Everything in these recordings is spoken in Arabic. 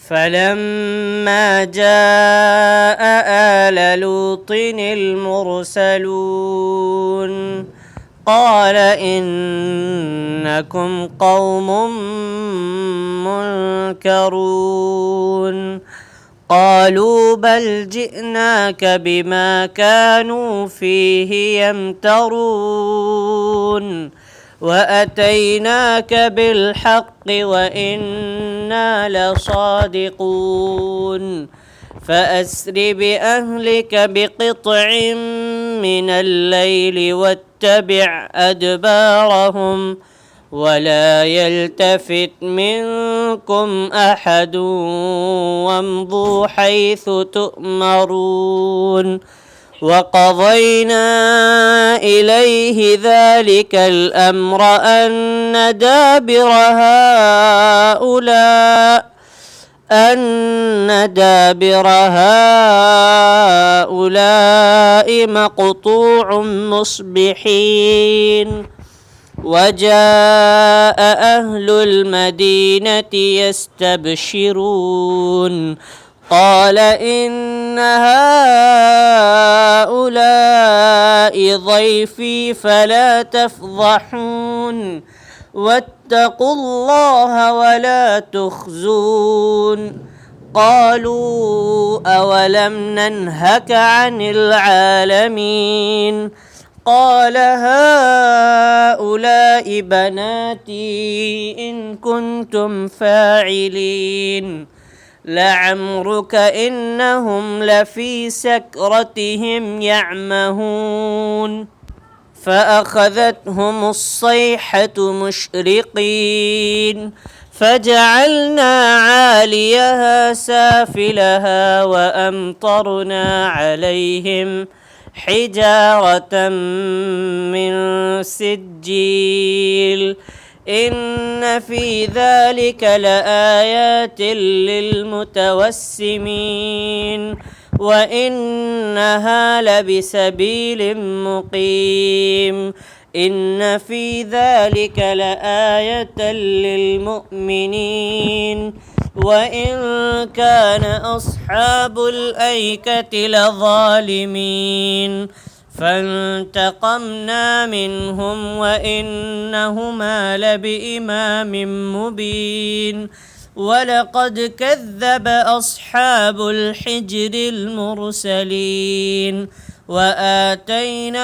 فلما جاء آل لوط المرسلون قال إنكم قوم منكرون قالوا بل جئناك بما كانوا فيه يمترون وأتيناك بالحق وإنا لصادقون فأسر بأهلك بقطع من الليل واتبع أدبارهم ولا يلتفت منكم أحد وامضوا حيث تؤمرون وقضينا إليه ذلك الأمر أن دابر هؤلاء مقطوع مصبحين وجاء أهل المدينة يستبشرون قال إن هؤلاء ضيفي فلا تفضحون واتقوا الله ولا تخزون قالوا أولم ننهك عن العالمين قال هؤلاء بناتي إن كنتم فاعلين لعمرك إنهم لفي سكرتهم يعمهون فأخذتهم الصيحة مشرقين فجعلنا عاليها سافلها وأمطرنا عليهم حجارة من سجيل إن في ذلك لآيات للمتوسمين وإنها لبسبيل مقيم إن في ذلك لآية للمؤمنين وإن كان أصحاب الأيكة لظالمين فانتقمنا منهم وإنهما لبإمام مبين ولقد كذب أصحاب الحجر المرسلين وآتيناهم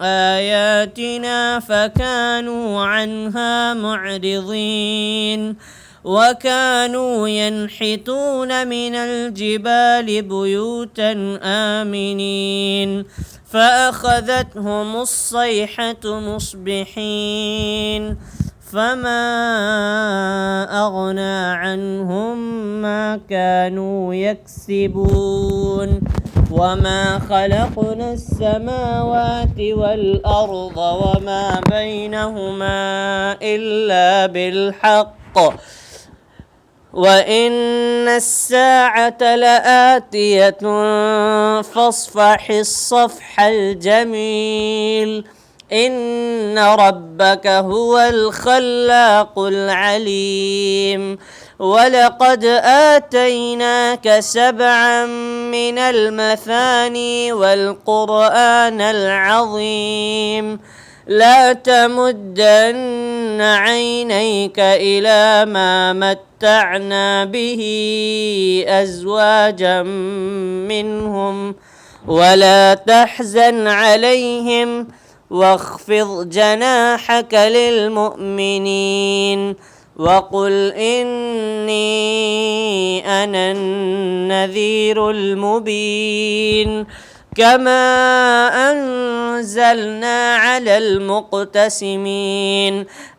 آياتنا فكانوا عنها معرضين وكانوا ينحتون من الجبال بيوتا آمنين فأخذتهم الصيحة مصبحين فما أغنى عنهم ما كانوا يكسبون وما خلقنا السماوات والأرض وما بينهما إلا بالحق وإن الساعة لآتية فاصفح الصفح الجميل إن ربك هو الخلاق العليم ولقد آتيناك 7 من المثاني والقرآن العظيم لا تمدن عينيك إلى ما متعنا به أزواجا منهم ولا تحزن عليهم واخفض جناحك للمؤمنين وقل إني أنا النذير المبين كما أنزلنا على المقتسمين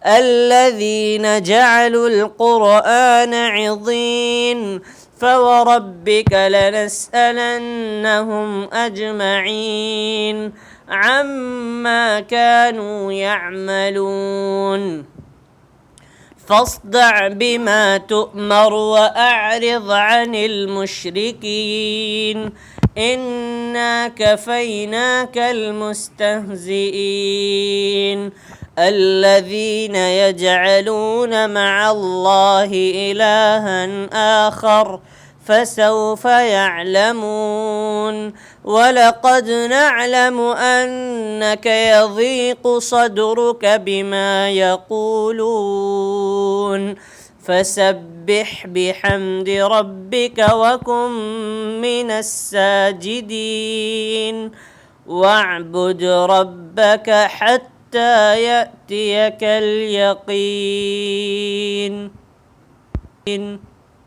الذين جعلوا القرآن عضين فوربك لنسألنهم أجمعين عما كانوا يعملون فاصدع بما تؤمر وأعرض عن المشركين إنا كفيناك المستهزئين الذين يجعلون مع الله إلها آخر فسوف يعلمون ولقد نعلم أنك يضيق صدرك بما يقولون فسبح بحمد ربك وكن من الساجدين واعبد ربك حتى يأتيك اليقين.